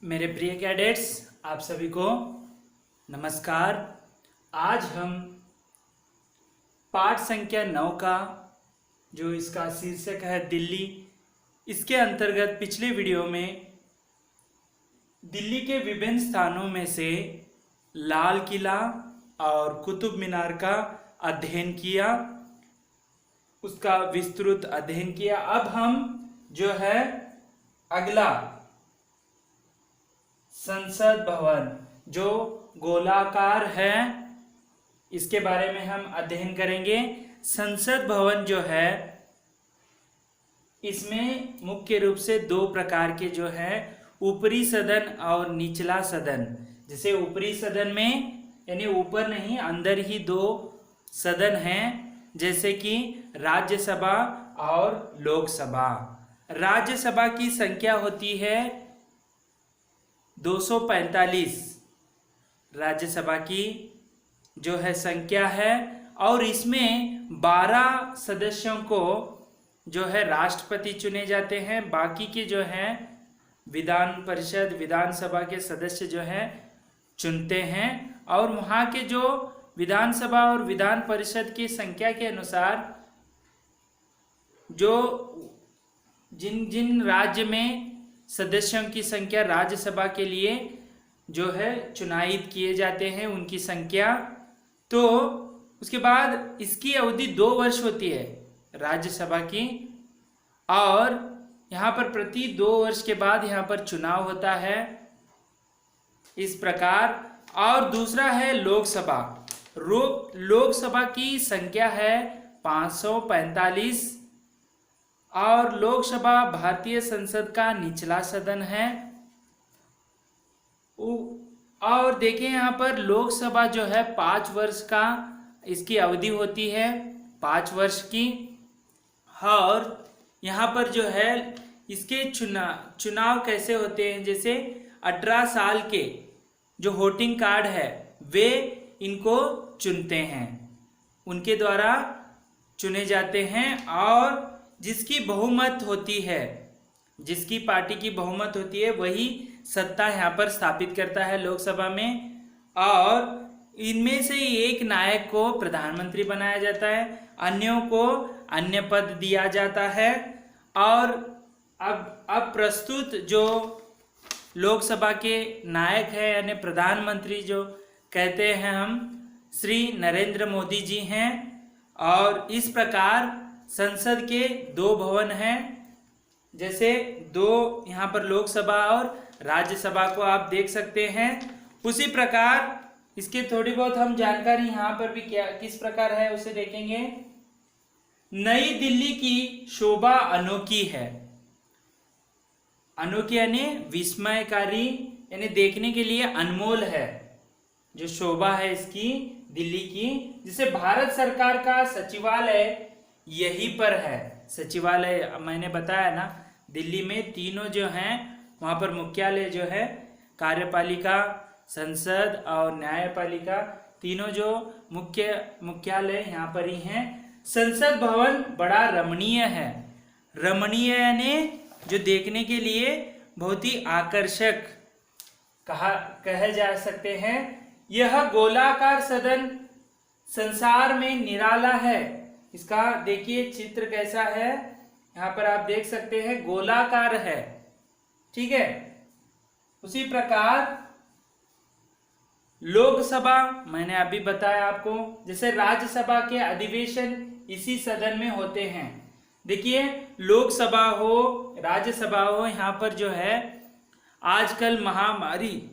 मेरे प्रिय कैडेट्स, आप सभी को नमस्कार। आज हम पाठ संख्या 9 का जो इसका शीर्षक है दिल्ली, इसके अंतर्गत पिछले वीडियो में दिल्ली के विभिन्न स्थानों में से लाल किला और कुतुब मीनार का अध्ययन किया, उसका विस्तृत अध्ययन किया। अब हम जो है अगला संसद भवन जो गोलाकार है, इसके बारे में हम अध्ययन करेंगे। संसद भवन जो है, इसमें मुख्य रूप से दो प्रकार के जो है ऊपरी सदन और निचला सदन। जैसे ऊपरी सदन में यानी ऊपर नहीं, अंदर ही दो सदन हैं, जैसे कि राज्यसभा और लोकसभा। राज्यसभा की संख्या होती है 245, राज्यसभा की जो है संख्या है, और इसमें 12 सदस्यों को जो है राष्ट्रपति चुने जाते हैं। बाकी के जो हैं विधान परिषद विधानसभा के सदस्य जो हैं चुनते हैं, और वहाँ के जो विधानसभा और विधान परिषद की संख्या के अनुसार जो जिन जिन राज्य में सदस्यों की संख्या राज्यसभा के लिए जो है चुनायित किए जाते हैं, उनकी संख्या। तो उसके बाद इसकी अवधि 2 वर्ष होती है राज्यसभा की, और यहाँ पर प्रति 2 वर्ष के बाद यहाँ पर चुनाव होता है, इस प्रकार। और दूसरा है लोकसभा। लोकसभा की संख्या है 545, और लोकसभा भारतीय संसद का निचला सदन है। और देखिए यहाँ पर लोकसभा जो है 5 वर्ष का इसकी अवधि होती है, 5 वर्ष की। और यहाँ पर जो है इसके चुनाव कैसे होते हैं, जैसे 18 साल के जो वोटिंग कार्ड है वे इनको चुनते हैं, उनके द्वारा चुने जाते हैं। और जिसकी बहुमत होती है, जिसकी पार्टी की बहुमत होती है, वही सत्ता यहाँ पर स्थापित करता है लोकसभा में। और इनमें से एक नायक को प्रधानमंत्री बनाया जाता है, अन्यों को अन्य पद दिया जाता है। और अब प्रस्तुत जो लोकसभा के नायक है यानी प्रधानमंत्री जो कहते हैं हम, श्री नरेंद्र मोदी जी हैं। और इस प्रकार संसद के 2 भवन हैं, जैसे 2 यहाँ पर लोकसभा और राज्यसभा को आप देख सकते हैं। उसी प्रकार इसके थोड़ी बहुत हम जानकारी यहाँ पर भी किस प्रकार है उसे देखेंगे। नई दिल्ली की शोभा अनोखी है। अनोखी यानी विस्मयकारी, यानी देखने के लिए अनमोल है जो शोभा है इसकी दिल्ली की। जिसे भारत सरकार का सचिवालय यहीं पर है। सचिवालय मैंने बताया ना, दिल्ली में तीनों जो हैं वहाँ पर मुख्यालय जो है, कार्यपालिका, संसद और न्यायपालिका, तीनों जो मुख्यालय यहाँ पर ही हैं। संसद भवन बड़ा रमणीय है। रमणीय यानी जो देखने के लिए बहुत ही आकर्षक कहे जा सकते हैं। यह गोलाकार सदन संसार में निराला है। इसका देखिए चित्र कैसा है, यहाँ पर आप देख सकते हैं गोलाकार है, ठीक है। उसी प्रकार लोकसभा मैंने अभी बताया आपको, जैसे राज्यसभा के अधिवेशन इसी सदन में होते हैं। देखिए लोकसभा हो राज्यसभा हो, यहाँ पर जो है आजकल महामारी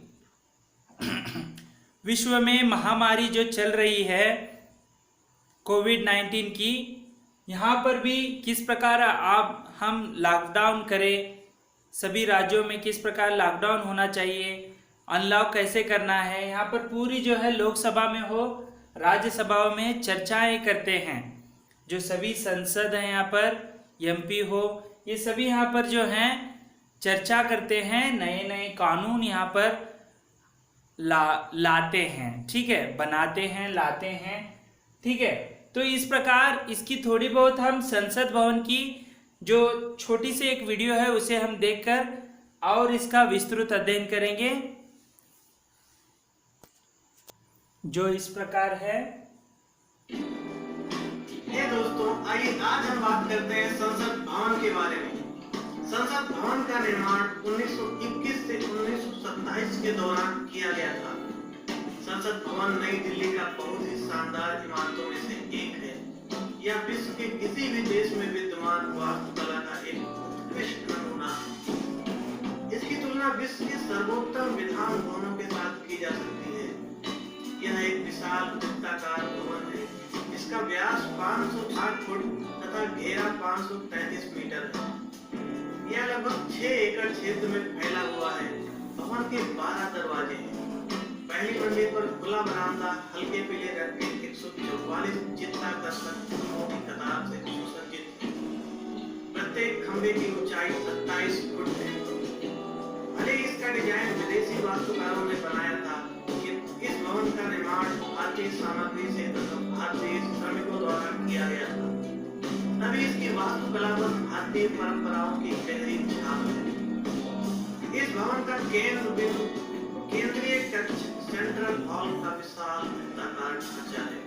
विश्व में महामारी जो चल रही है कोविड-19 की, यहाँ पर भी किस प्रकार हम लॉकडाउन करें, सभी राज्यों में किस प्रकार लॉकडाउन होना चाहिए, अनलॉक कैसे करना है, यहाँ पर पूरी जो है लोकसभा में हो राज्यसभाओं में चर्चाएं करते हैं। जो सभी संसद हैं यहाँ पर, एमपी हो, ये सभी यहाँ पर जो हैं चर्चा करते हैं, नए नए कानून यहाँ पर लाते हैं, ठीक है, बनाते हैं, लाते हैं, ठीक है। तो इस प्रकार इसकी थोड़ी बहुत हम संसद भवन की जो छोटी सी एक वीडियो है उसे हम देखकर और इसका विस्तृत अध्ययन करेंगे, जो इस प्रकार है। ये दोस्तों, आइए आज हम बात करते हैं संसद भवन के बारे में। संसद भवन का निर्माण 1921 से 1927 के दौरान किया गया था। संसद भवन नई दिल्ली का बहुत ही शानदार इमारतों में से एक है। यह विश्व के किसी भी देश में विद्यमान वास्तुकला का एक उत्कृष्ट नमूना है। इसकी तुलना विश्व के सर्वोत्तम विधान भवनों के साथ की जा सकती है। यह एक विशाल वृत्ताकार भवन है। इसका व्यास 508 फुट तथा घेरा 533 मीटर है। यह लगभग 6 एकड़ क्षेत्र में फैला हुआ है। भवन के 12 दरवाजे हैं। पहली मंजिल पर खुला बरामदा हल्के पीले रंग के 144 चित्ताकर्षक खंभों की कतार से सुसज्जित है। प्रत्येक खंभे की ऊंचाई 27 फुट है। भले इसका डिजाइन विदेशी वास्तुकारों ने बनाया था, इस भवन का निर्माण भारतीय सामग्री से तथा भारतीय श्रमिकों द्वारा किया गया था। तभी इसकी वास्तुकला पर भारतीय परंपराओं की गहरी छाप है। इस भवन का केंद्रीय कक्ष सेंट्रल हॉल का विशाल वृत्ताकार ढांचा है।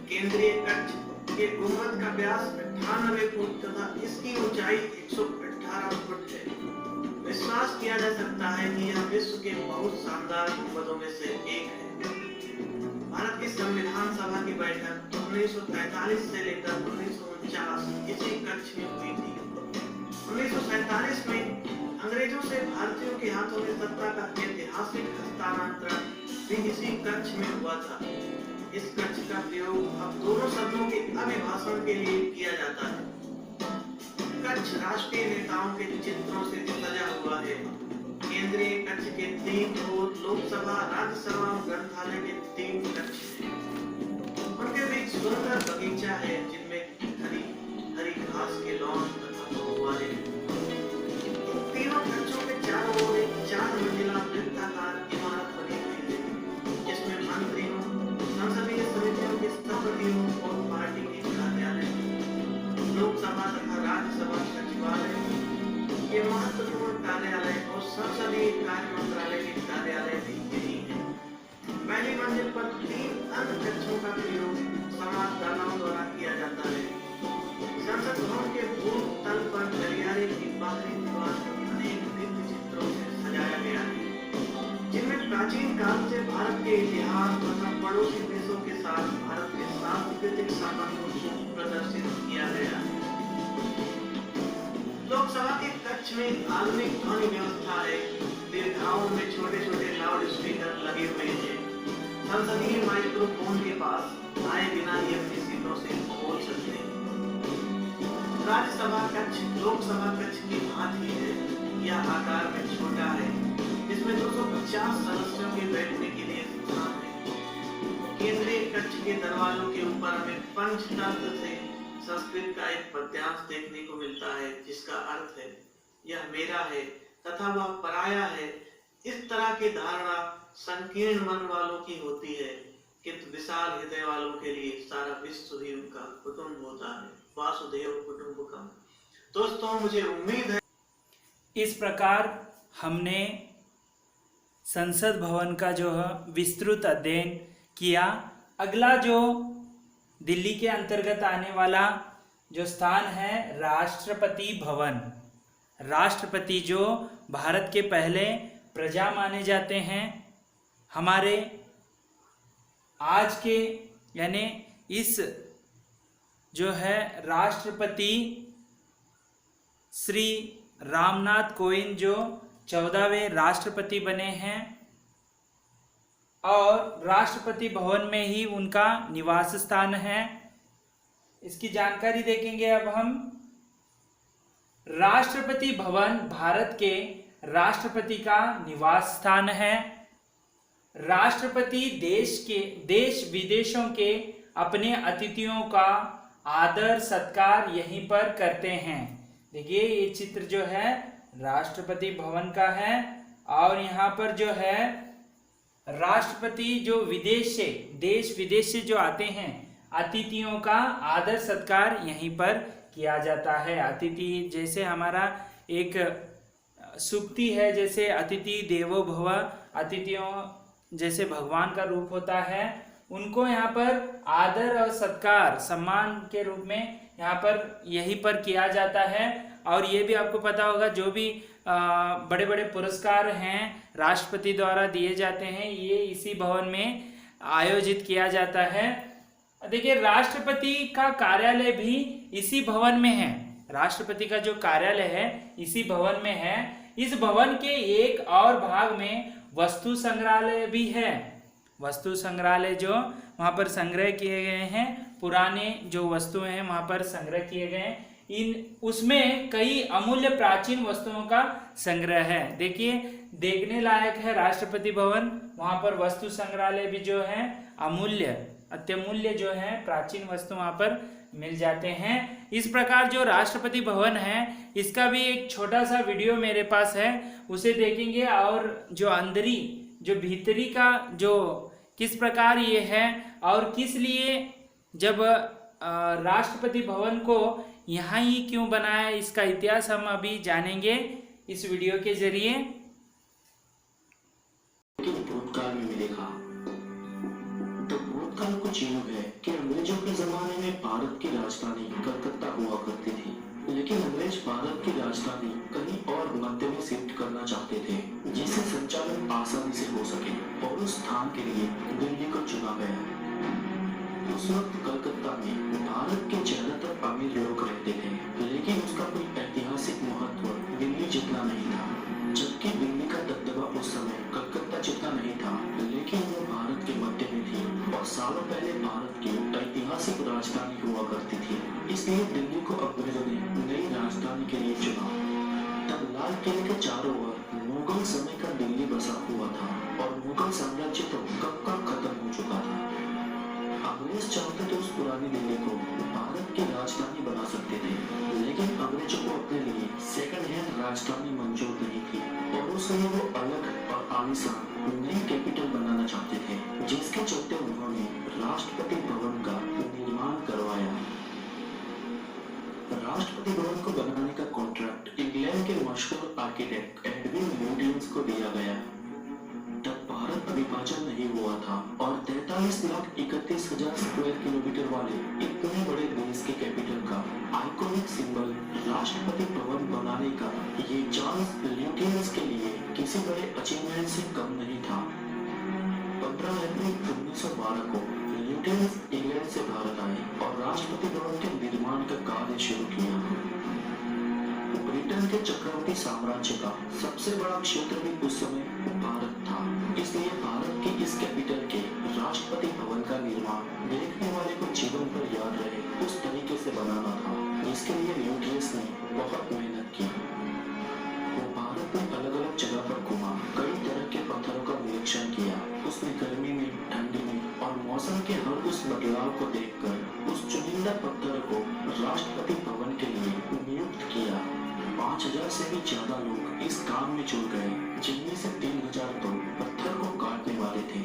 केंद्रीय कक्ष के गुंबद का व्यास 98 फुट तथा इसकी ऊंचाई 118 फुट है। विश्वास किया जा सकता है कि यह विश्व के बहुत शानदार गुंबदों में से एक है। भारत की संविधान सभा की बैठक 1943 से लेकर 1949 इसी कक्ष में हुई थी। 1947 में अंग्रेजों से भारतीयों के हाथों में सत्ता का ऐतिहासिक हस्तांतरण भी इसी कक्ष में हुआ था। इस कक्ष का प्रयोग अब दोनों सदनों के अभिभाषण के लिए किया जाता है। कक्ष राष्ट्रीय नेताओं के चित्रों से सजा हुआ है। केंद्रीय कक्ष के 3 ओर लोकसभा, राज्यसभा और ग्रंथालय के 3 कक्ष हैं। उनके बीच सुंदर बगीचा है जिनमें हरी घास के लॉन तथा फव्वारे हैं। इन तीनों कक्षों के चारों ओर एक 4 मंजिला वृत्ताकार इमारत बनी हुई है, जिसमें मंत्रियों, संसदीय समितियों के सभापतियों और पार्टी के कार्यालय, लोकसभा तथा राज्यसभा सचिवालय के महत्वपूर्ण कार्यालय और संसदीय कार्य मंत्रालय के कार्यालय भी यही है। पहली मंजिल पर 3 अन्य कक्षों का प्रयोग संवाददाताओं द्वारा किया जाता है। संसद भवन के पूर्व तल पर गलियारे की बाहरी दीवार पर अनेक दिव्य चित्रों से सजाया गया है, जिनमें प्राचीन काल से भारत के इतिहास तथा पड़ोसी देशों के साथ भारत के सांस्कृतिक संबंधों को प्रदर्शित किया गया है। लोकसभा के कक्ष में आधुनिक ध्वनि व्यवस्था है। दीर्घाओं में छोटे-छोटे लाउड स्पीकर लगे हुए हैं। संसदीय माइक्रोफोन के पास आए बिना ही अपनी सीटों से बोल सकते हैं। राज्यसभा कक्ष लोकसभा कक्ष की भांति है। यह आकार में छोटा है, जिसमें 250 सदस्यों के बैठने के लिए स्थान है। केंद्रीय कक्ष के दरवाजों के ऊपर हमें पंचतंत्र से संस्कृत का एक पद्यांश देखने को मिलता है, जिसका अर्थ है यह मेरा है तथा वह पराया है। इस तरह की धारणा संकीर्ण मन वालों की होती है, किंतु विशाल हृदय वालों के लिए सारा विश्व ही उनका कुटुंब होता है। वासुदेव कुटुंबकम। दोस्तों, मुझे उम्मीद है इस प्रकार हमने संसद भवन का जो है विस्तृत अध्ययन किया। अगला जो दिल्ली के अंतर्गत आने वाला जो स्थान है राष्ट्रपति भवन। राष्ट्रपति जो भारत के पहले प्रजा माने जाते हैं, हमारे आज के यानी इस जो है राष्ट्रपति श्री रामनाथ कोविंद जो 14वें राष्ट्रपति बने हैं और राष्ट्रपति भवन में ही उनका निवास स्थान है। इसकी जानकारी देखेंगे अब हम। राष्ट्रपति भवन भारत के राष्ट्रपति का निवास स्थान है। राष्ट्रपति देश विदेशों के अपने अतिथियों का आदर सत्कार यहीं पर करते हैं। देखिए ये चित्र जो है राष्ट्रपति भवन का है और यहाँ पर जो है राष्ट्रपति जो देश विदेश से जो आते हैं अतिथियों का आदर सत्कार यहीं पर किया जाता है। अतिथि जैसे हमारा एक सूक्ति है, जैसे अतिथि देवो भव, अतिथियों जैसे भगवान का रूप होता है, उनको यहाँ पर आदर और सत्कार सम्मान के रूप में यहाँ पर यहीं पर किया जाता है। और ये भी आपको पता होगा, जो भी बड़े बड़े पुरस्कार हैं राष्ट्रपति द्वारा दिए जाते हैं, ये इसी भवन में आयोजित किया जाता है। देखिए, राष्ट्रपति का कार्यालय भी इसी भवन में है। राष्ट्रपति का जो कार्यालय है इसी भवन में है। इस भवन के एक और भाग में वस्तु संग्रहालय भी है। वस्तु संग्रहालय जो वहाँ पर संग्रह किए गए हैं, पुराने जो वस्तुएं हैं वहाँ पर संग्रह किए गए हैं, उसमें कई अमूल्य प्राचीन वस्तुओं का संग्रह है। देखिए, देखने लायक है राष्ट्रपति भवन। वहाँ पर वस्तु संग्रहालय भी जो है अमूल्य अत्यमूल्य जो है प्राचीन वस्तु वहाँ पर मिल जाते हैं। इस प्रकार जो राष्ट्रपति भवन है, इसका भी एक छोटा सा वीडियो मेरे पास है, उसे देखेंगे। और जो अंदरी जो भीतरी का जो किस प्रकार ये है और किस लिए जब राष्ट्रपति भवन को यहाँ ही क्यों बनाया, इसका इतिहास हम अभी जानेंगे इस वीडियो के जरिए। भूतकाल में देखा तो भूतकाल कुछ यूं है कि अंग्रेजों के जमाने में भारत की राजधानी कलकत्ता हुआ करती थी, लेकिन अंग्रेज भारत की राजधानी कहीं और मध्य में शिफ्ट करना चाहते थे, जिससे संचालन आसानी से हो सके, और उस स्थान के लिए दिल्ली को चुना गया। उस वक्त कलकत्ता में भारत के ज्यादातर अमीर लोग रहते थे, लेकिन उसका कोई ऐतिहासिक महत्व दिल्ली जितना नहीं था। जबकि दिल्ली का दबदबा उस समय कलकत्ता जितना नहीं था, लेकिन वो भारत के मध्य में थी और सालों पहले भारत की ऐतिहासिक राजधानी हुआ करती थी। इसलिए दिल्ली को अंग्रेजों ने नई राजधानी के लिए चुना। तब लाल किले के चारों ओर मुगल समय का दिल्ली बसा हुआ था और मुगल साम्राज्य तो कब का खत्म हो चुका था। अंग्रेज चाहते तो उस पुरानी दिल्ली को भारत की राजधानी बना सकते थे, लेकिन अंग्रेजों को अपने लिए सेकंड हैंड राजधानी मंजूर नहीं थी और उसलिए वो अलग और आलीशान नई कैपिटल बनाना चाहते थे, जिसके चलते उन्होंने राष्ट्रपति भवन का निर्माण करवाया। राष्ट्रपति भवन को बनाने का कॉन्ट्रैक्ट इंग्लैंड के मशहूर आर्किटेक्ट एडविन लुटियंस को दिया गया। तब भारत विभाजन नहीं हुआ था और 43,31,000 स्क्वायर किलोमीटर वाले इतने बड़े देश के कैपिटल का आइकॉनिक सिंबल राष्ट्रपति भवन बनाने का ये चांस लुटियंस के लिए किसी बड़े अचीवमेंट से कम नहीं था। 15 अप्रैल 1912 को लुटियंस इंग्लैंड से भारत आए और राष्ट्रपति भवन के निर्माण का कार्य शुरू किया। ब्रिटेन के चक्रवर्ती साम्राज्य का सबसे बड़ा क्षेत्र भी उस समय भारत था, इसलिए भारत के इस कैपिटल के राष्ट्रपति भवन का निर्माण देखने वाले को जीवन भर याद रहे उस तरीके से बनाना था, जिसके लिए ल्यूटियंस ने बहुत मेहनत की। वो भारत में अलग अलग जगह पर घुमा, कई तरह के पत्थरों का निरीक्षण किया। उसने गर्मी में, ठंडी में और मौसम के हर उस बदलाव को देखकर उस चुनिंदा पत्थर को राष्ट्रपति भवन के लिए नियुक्त किया। 5,000 से भी ज्यादा लोग इस काम में जुड़ गए, जिनमें से 3,000 तो पत्थर को काटने वाले थे।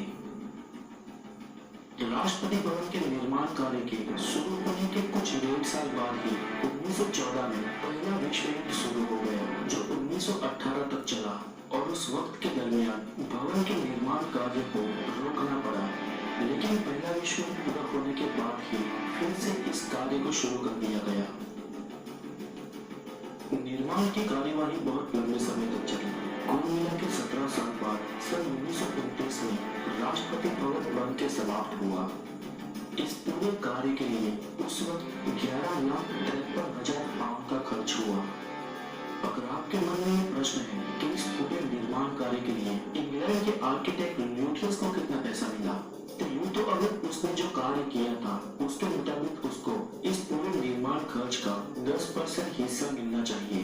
राष्ट्रपति भवन के निर्माण कार्य के शुरू होने के कुछ 1.5 साल बाद ही 1914 में पहला विश्व युद्ध शुरू हो गया, जो 1918 तक चला और उस वक्त के दरमियान भवन के निर्माण कार्य को रोकना पड़ा। लेकिन पहला विश्व युद्ध पूरा होने के बाद ही फिर से इस कार्य को शुरू कर दिया गया। निर्माण की कार्यवाही बहुत लंबे समय तक चली। कुल मिला के 17 साल बाद सन 1929 में राष्ट्रपति भवन बन के समाप्त हुआ। इस पूरे कार्य के लिए उस वक्त 11,53,000 पाउंड का खर्च हुआ। अगर आपके मन में ये प्रश्न है कि इस पूरे निर्माण कार्य के लिए इंग्लैंड के आर्किटेक्ट ल्यूटियंस को कितना पैसा मिला, तो यूं तो अगर उसने जो कार्य किया था उसके मुताबिक उसको इस पूरे निर्माण खर्च का 10% हिस्सा मिलना चाहिए।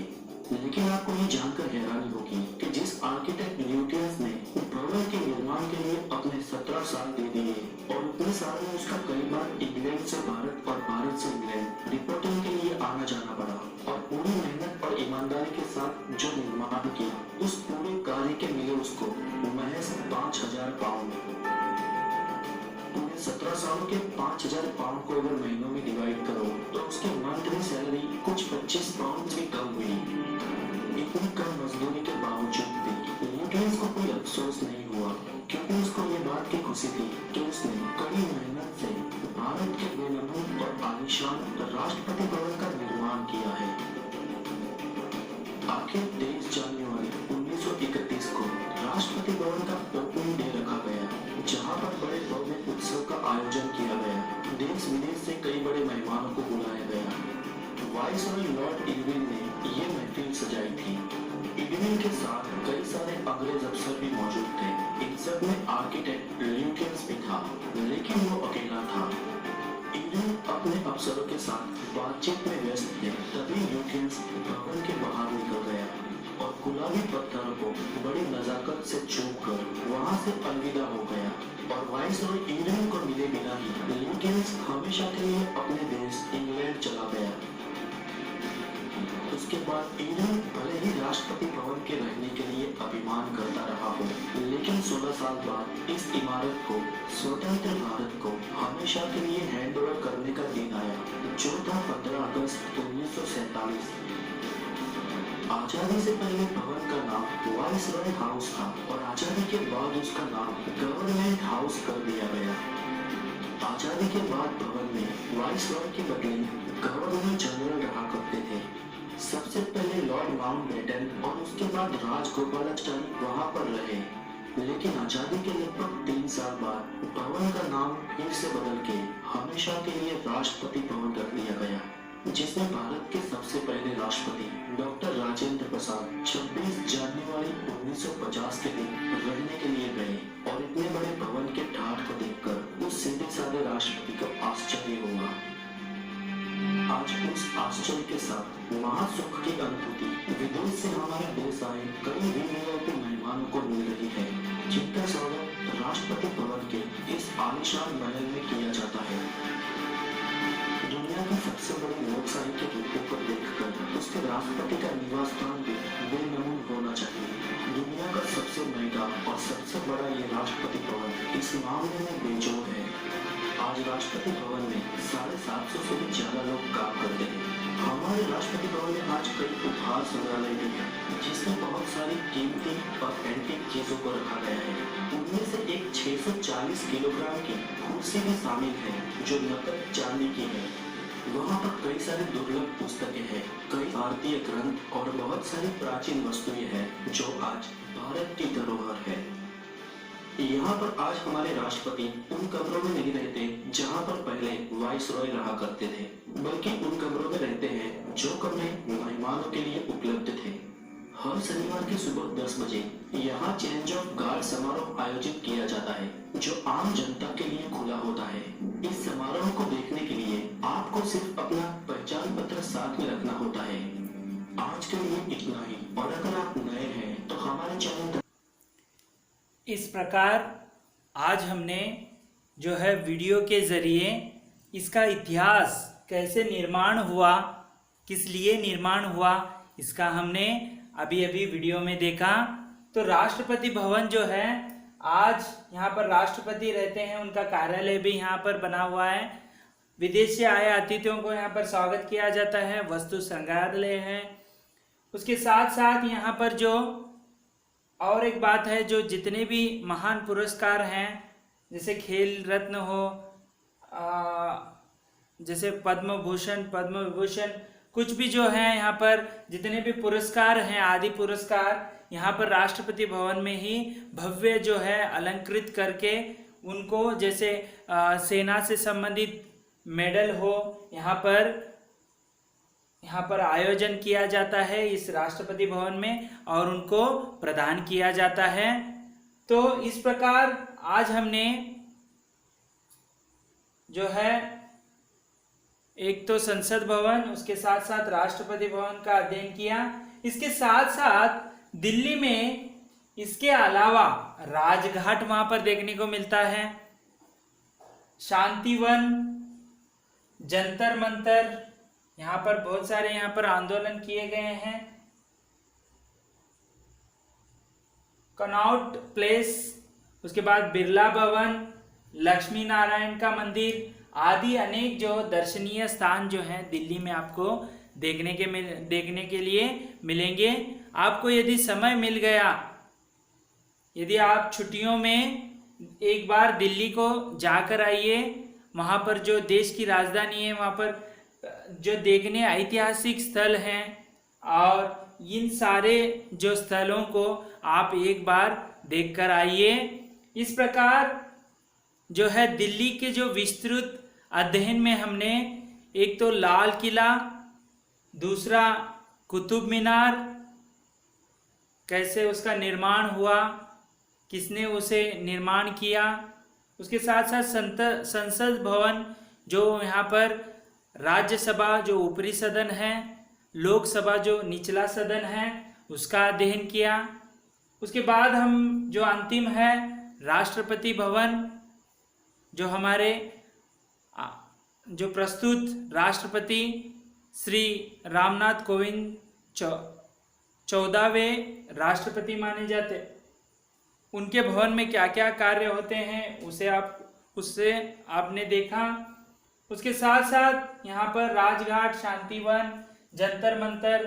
लेकिन आपको ये जानकर हैरानी होगी कि जिस आर्किटेक्ट ल्यूटियंस ने भवन के निर्माण के लिए अपने 17 साल दे दिए और उतने साल में उसका कई बार इंग्लैंड से भारत और भारत से इंग्लैंड रिपोर्टिंग के लिए आना जाना पड़ा और पूरी मेहनत और ईमानदारी के साथ जो निर्माण किया, उस पूरे कार्य के मिले उसको महज 5,000 पाउंड। पूरे 17 सालों के 5,000 पाउंड को अगर महीनों में डिवाइड करो तो उसकी मंथली सैलरी कुछ 25 पाउंड भी कम हुई। इतनी कम मजदूरी के बावजूद भी ल्यूटियंस को कोई अफसोस नहीं हुआ, क्योंकि उसको ये बात की खुशी थी कि उसने कड़ी मेहनत से भारत के बेनमून और आलीशान राष्ट्रपति भवन का निर्माण किया है। आखिर 23 जनवरी 1931 को राष्ट्रपति भवन का ओपनिंग डे रखा गया, जहां पर बड़े भव्य उत्सव का आयोजन किया गया। देश विदेश से कई बड़े मेहमानों को बुलाया गया। वाइसरॉय लॉर्ड इरविन ने ये महफिल सजाई थी। इरविन के साथ कई सारे अंग्रेज अफसर भी मौजूद थे। इन सब में आर्किटेक्ट ल्यूटियंस भी था, लेकिन वो अकेला था। इरविन अपने अफसरों के साथ बातचीत में व्यस्त थे, तभी ल्यूटियंस भवन के बाहर निकल गया और गुलाबी पत्थरों को बड़ी नजाकत से चूम कर वहां से अलविदा हो गया। और वाइसरॉय इरविन को मिले बिना ही ल्यूटियंस हमेशा के लिए अपने देश इंग्लैंड चला गया। उसके बाद इरविन भले ही राष्ट्रपति भवन के रहने के लिए अभिमान करता रहा हो, लेकिन 16 साल बाद इस इमारत को स्वतंत्र भारत को हमेशा के लिए हैंडओवर करने का दिन आया, जो था 15 अगस्त 1947। आजादी से पहले भवन का नाम वाइसरॉय हाउस था और आजादी के बाद उसका नाम गवर्नमेंट हाउस कर दिया गया। आजादी के बाद भवन में वाइसरॉय के बदले गवर्नर जनरल रहा करते थे। सबसे पहले लॉर्ड माउंटबेटन और उसके बाद राजगोपालाचारी वहां पर रहे, लेकिन आजादी के लगभग 3 साल बाद भवन का नाम फिर से बदल के हमेशा के लिए राष्ट्रपति भवन रख दिया गया, जिसमें भारत के सबसे पहले राष्ट्रपति डॉक्टर राजेंद्र प्रसाद 26 जनवरी 1950 के दिन रहने के लिए गए। और इतने बड़े भवन के ठाठ को देखकर उस सीधे साधे राष्ट्रपति को आश्चर्य हुआ। आज उस आश्चर्य के साथ महासुख की अनुभूति विदेश से हमारे देश आए कई वीवीआईपी मेहमानों को मिल रही है, जिनका स्वागत राष्ट्रपति भवन के इस आलीशान महल में किया जाता है। दुनिया की सबसे बड़ी लोकशाही के रूपों को देखकर उसके राष्ट्रपति का निवास स्थान भी बेनमून होना चाहिए। दुनिया का सबसे महंगा और सबसे बड़ा ये राष्ट्रपति भवन इस मामले में बेजोड़ है। आज राष्ट्रपति भवन में 750 से भी ज्यादा लोग काम करते हैं। हमारे राष्ट्रपति भवन में आज कई उपहार संग्रहालय भी है, जिसमें बहुत सारी कीमती और एंटीक चीजों को रखा गया है। उनमें से एक 640 किलोग्राम की कुर्सी भी शामिल है, जो नकद चांदी की है। वहाँ पर कई सारी दुर्लभ पुस्तकें हैं, कई भारतीय ग्रंथ और बहुत सारी प्राचीन वस्तुएं हैं, जो आज भारत की धरोहर है। यहाँ पर आज हमारे राष्ट्रपति उन कमरों में नहीं रहते जहाँ पर पहले वाइसरॉय रहा करते थे, बल्कि उन कमरों में रहते हैं जो कमरे मेहमानों के लिए उपलब्ध थे। हर शनिवार की सुबह 10 बजे यहाँ चेंज ऑफ गार्ड समारोह आयोजित किया जाता है, जो आम जनता के लिए खुला होता है। इस समारोह को देखने के लिए आपको सिर्फ अपना पहचान पत्र साथ में रखना होता है। आज के लिए इतना ही, और अगर आप नए हैं तो हमारे चैनल इस प्रकार आज हमने जो है वीडियो के ज़रिए इसका इतिहास कैसे निर्माण हुआ, किस लिए निर्माण हुआ, इसका हमने अभी अभी वीडियो में देखा। तो राष्ट्रपति भवन जो है, आज यहाँ पर राष्ट्रपति रहते हैं, उनका कार्यालय भी यहाँ पर बना हुआ है। विदेश से आए अतिथियों को यहाँ पर स्वागत किया जाता है, वस्तु संग्रहालय है। उसके साथ साथ यहाँ पर जो और एक बात है, जो जितने भी महान पुरस्कार हैं, जैसे खेल रत्न हो, जैसे पद्म भूषण, पद्म विभूषण, कुछ भी जो है यहाँ पर जितने भी पुरस्कार हैं, आदि पुरस्कार यहाँ पर राष्ट्रपति भवन में ही भव्य जो है अलंकृत करके उनको, जैसे सेना से संबंधित मेडल हो, यहाँ पर आयोजन किया जाता है इस राष्ट्रपति भवन में और उनको प्रदान किया जाता है। तो इस प्रकार आज हमने जो है एक तो संसद भवन, उसके साथ साथ राष्ट्रपति भवन का अध्ययन किया। इसके साथ साथ दिल्ली में इसके अलावा राजघाट वहां पर देखने को मिलता है, शांतिवन, जंतर मंतर, यहाँ पर बहुत सारे यहाँ पर आंदोलन किए गए हैं। कनॉट प्लेस, उसके बाद बिरला भवन, लक्ष्मी नारायण का मंदिर आदि अनेक जो दर्शनीय स्थान जो हैं दिल्ली में आपको देखने के लिए मिलेंगे। आपको यदि समय मिल गया, यदि आप छुट्टियों में एक बार दिल्ली को जाकर आइए, वहाँ पर जो देश की राजधानी है, वहाँ पर जो देखने ऐतिहासिक स्थल हैं और इन सारे जो स्थलों को आप एक बार देखकर आइए। इस प्रकार जो है दिल्ली के जो विस्तृत अध्ययन में हमने एक तो लाल किला, दूसरा कुतुब मीनार, कैसे उसका निर्माण हुआ, किसने उसे निर्माण किया, उसके साथ साथ संसद भवन जो यहाँ पर राज्यसभा जो ऊपरी सदन है, लोकसभा जो निचला सदन है, उसका अध्ययन किया। उसके बाद हम जो अंतिम है राष्ट्रपति भवन, जो हमारे जो प्रस्तुत राष्ट्रपति श्री रामनाथ कोविंद 14वें राष्ट्रपति माने जाते, उनके भवन में क्या क्या कार्य होते हैं उससे आपने देखा। उसके साथ साथ यहाँ पर राजघाट, शांतिवन, जंतर मंतर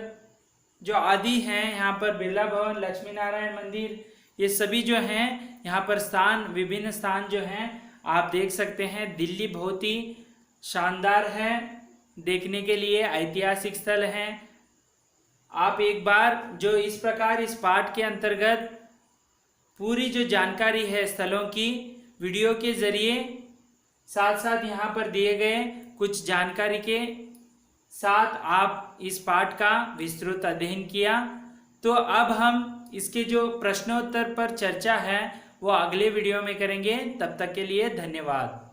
जो आदि हैं, यहाँ पर बिरला भवन, लक्ष्मी नारायण मंदिर, ये सभी जो हैं यहाँ पर विभिन्न स्थान जो हैं आप देख सकते हैं। दिल्ली बहुत ही शानदार है, देखने के लिए ऐतिहासिक स्थल हैं। आप एक बार जो इस प्रकार इस पाठ के अंतर्गत पूरी जो जानकारी है स्थलों की वीडियो के जरिए, साथ साथ यहाँ पर दिए गए कुछ जानकारी के साथ आप इस पाठ का विस्तृत अध्ययन किया, तो अब हम इसके जो प्रश्नोत्तर पर चर्चा है वो अगले वीडियो में करेंगे। तब तक के लिए धन्यवाद।